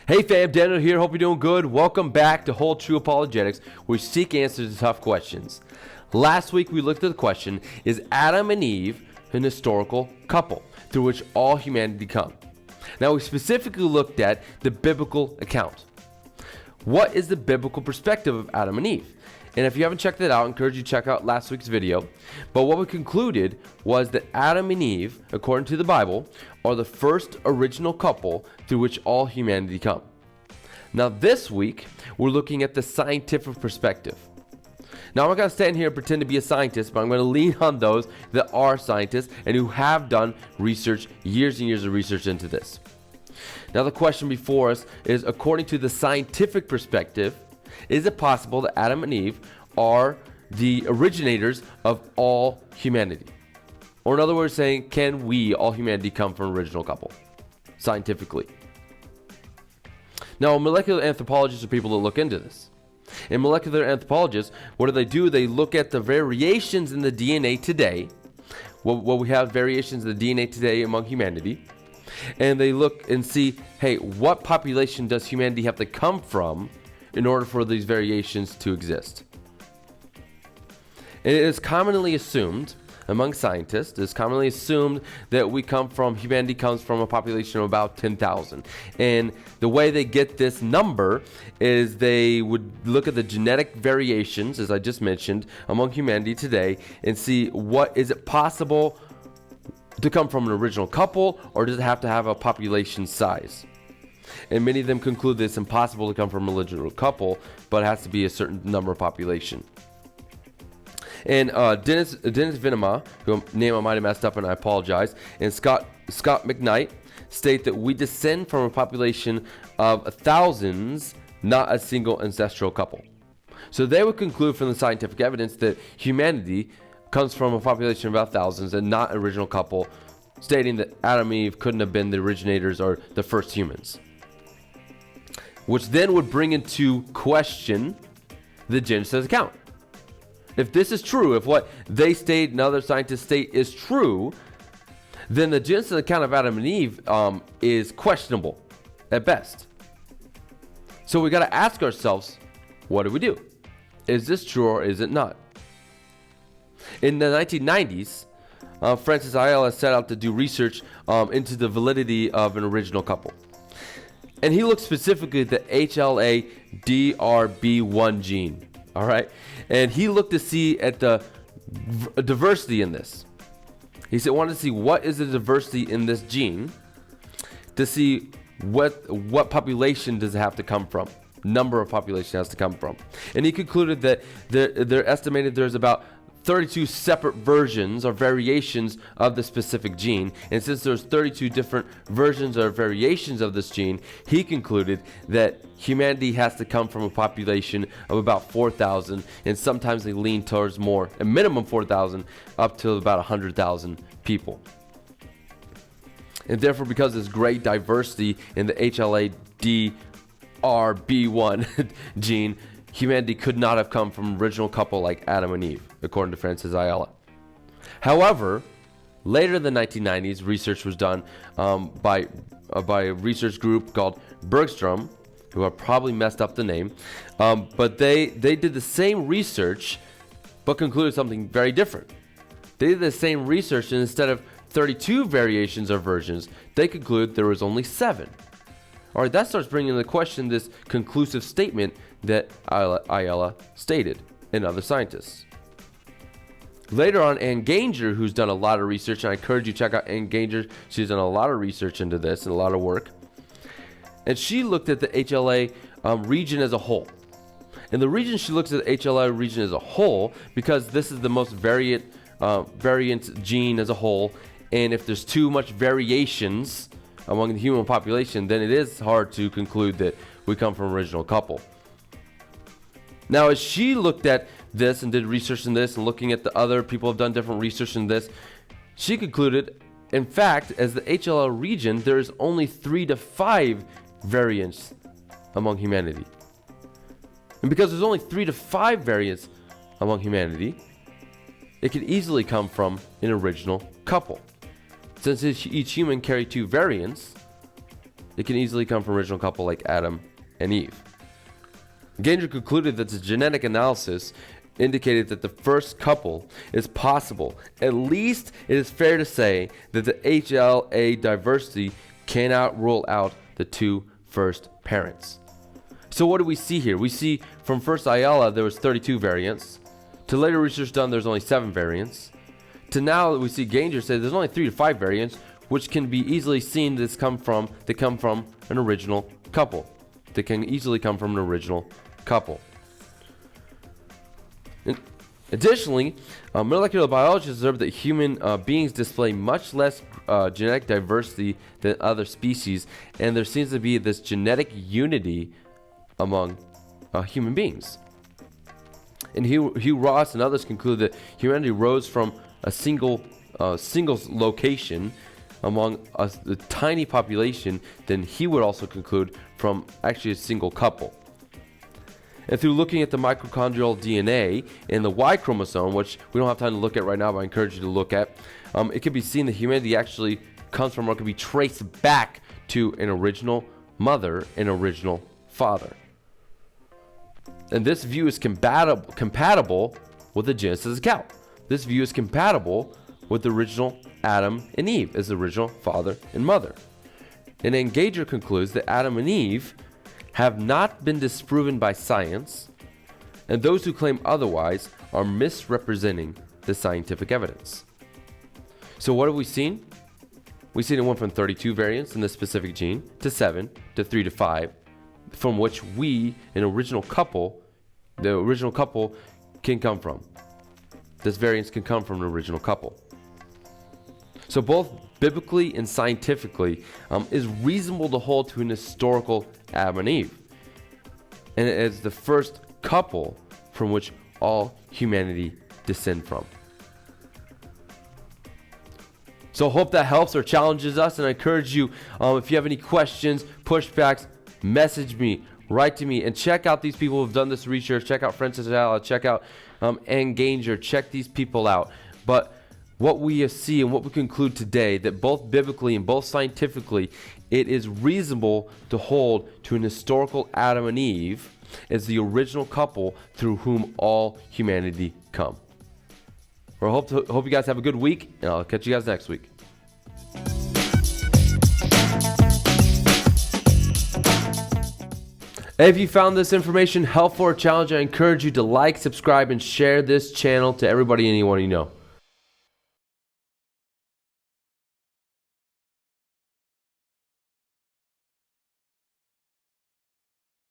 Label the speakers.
Speaker 1: Hey fam, Daniel here. Hope you're doing good. Welcome back to Hold True Apologetics, where we seek answers to tough questions. Last week we looked at the question, is Adam and Eve an historical couple through which all humanity come? Now we specifically looked at the biblical account. What is the biblical perspective of Adam and Eve? And if you haven't checked it out, I encourage you to check out last week's video. But what we concluded was that Adam and Eve, according to the Bible, are the first original couple through which all humanity come. Now this week, we're looking at the scientific perspective. Now I'm not going to stand here and pretend to be a scientist, but I'm going to lean on those that are scientists and who have done research, years and years of research into this. Now the question before us is, according to the scientific perspective, is it possible that Adam and Eve are the originators of all humanity? Or in other words, saying, can we, all humanity, come from an original couple, scientifically? Now, molecular anthropologists are people that look into this. And molecular anthropologists, what do? They look at the variations in the DNA today. What we have variations in the DNA today among humanity. And they look and see, hey, what population does humanity have to come from in order for these variations to exist? And it is commonly assumed among scientists, it's commonly assumed that humanity comes from a population of about 10,000. And the way they get this number is they would look at the genetic variations, as I just mentioned, among humanity today and see, what is it possible to come from an original couple, or does it have to have a population size? And many of them conclude that it's impossible to come from a original couple, but it has to be a certain number of population. And Dennis Venema, whose name I might have messed up and I apologize, and Scott McKnight state that we descend from a population of thousands, not a single ancestral couple. So they would conclude from the scientific evidence that humanity comes from a population of about thousands and not an original couple, stating that Adam and Eve couldn't have been the originators or the first humans. Which then would bring into question the Genesis account. If this is true, if what they state and other scientists state is true, then the Genesis account of Adam and Eve is questionable at best. So we got to ask ourselves, what do we do? Is this true or is it not? In the 1990s, Francis Ayala set out to do research into the validity of an original couple. And he looked specifically at the HLA-DRB1 gene. All right. And he looked to see at the diversity in this. He said, wanted to see what is the diversity in this gene to see what population does it have to come from, number of population has to come from. And he concluded that they're estimated there's about 32 separate versions or variations of the specific gene. And since there's 32 different versions or variations of this gene, he concluded that humanity has to come from a population of about 4,000, and sometimes they lean towards more, a minimum 4,000, up to about 100,000 people. And therefore, because there's great diversity in the HLA-DRB1 gene, humanity could not have come from an original couple like Adam and Eve, according to Francis Ayala. However, later in the 1990s, research was done by a research group called Bergstrom, who I probably messed up the name, but they did the same research, but concluded something very different. They did the same research, and instead of 32 variations or versions, they concluded there was only 7. All right, that starts bringing into question this conclusive statement that Ayala stated and other scientists. Later on, Ann Ganger, who's done a lot of research, and I encourage you to check out Ann Ganger. She's done a lot of research into this and a lot of work. And she looked at the HLA region as a whole. And the reason she looks at the HLA region as a whole, because this is the most variant gene as a whole. And if there's too much variations among the human population, then it is hard to conclude that we come from an original couple. Now, as she looked at this and did research in this and looking at the other people who have done different research in this, she concluded, in fact, as the HLA region, there is only 3 to 5 variants among humanity. And because there's only 3 to 5 variants among humanity, it could easily come from an original couple. Since each human carry 2 variants, it can easily come from original couple like Adam and Eve. Gainger concluded that the genetic analysis indicated that the first couple is possible. At least it is fair to say that the HLA diversity cannot rule out the two first parents. So what do we see here? We see from first Ayala there was 32 variants. To later research done, there's only 7 variants. To now we see Gainger say there's only 3 to 5 variants, which can be easily seen that come from an original couple. They can easily come from an original couple. Additionally, molecular biologists observed that human beings display much less genetic diversity than other species, and there seems to be this genetic unity among human beings. And Hugh Ross and others conclude that humanity rose from a single location among a tiny population. Then he would also conclude from actually a single couple. And through looking at the mitochondrial DNA in the Y chromosome, which we don't have time to look at right now, but I encourage you to look at, it can be seen that humanity actually comes from or can be traced back to an original mother and original father. And this view is compatible with the Genesis account. This view is compatible with the original Adam and Eve as the original father and mother. And Gainger concludes that Adam and Eve have not been disproven by science, and those who claim otherwise are misrepresenting the scientific evidence. So what have we seen? We've seen it went from 32 variants in this specific gene to 7 to 3 to 5, from which the original couple can come from. This variance can come from an original couple. So both biblically and scientifically, is reasonable to hold to an historical Adam and Eve. And it is the first couple from which all humanity descend from. So I hope that helps or challenges us, and I encourage you, if you have any questions, pushbacks, message me, write to me, and check out these people who've done this research. Check out Fazale, check out Gainger, check these people out. But what we see and what we conclude today, that both biblically and both scientifically, it is reasonable to hold to an historical Adam and Eve as the original couple through whom all humanity come. Well, I hope you guys have a good week, and I'll catch you guys next week. If you found this information helpful or challenging, I encourage you to like, subscribe, and share this channel to everybody, anyone you know.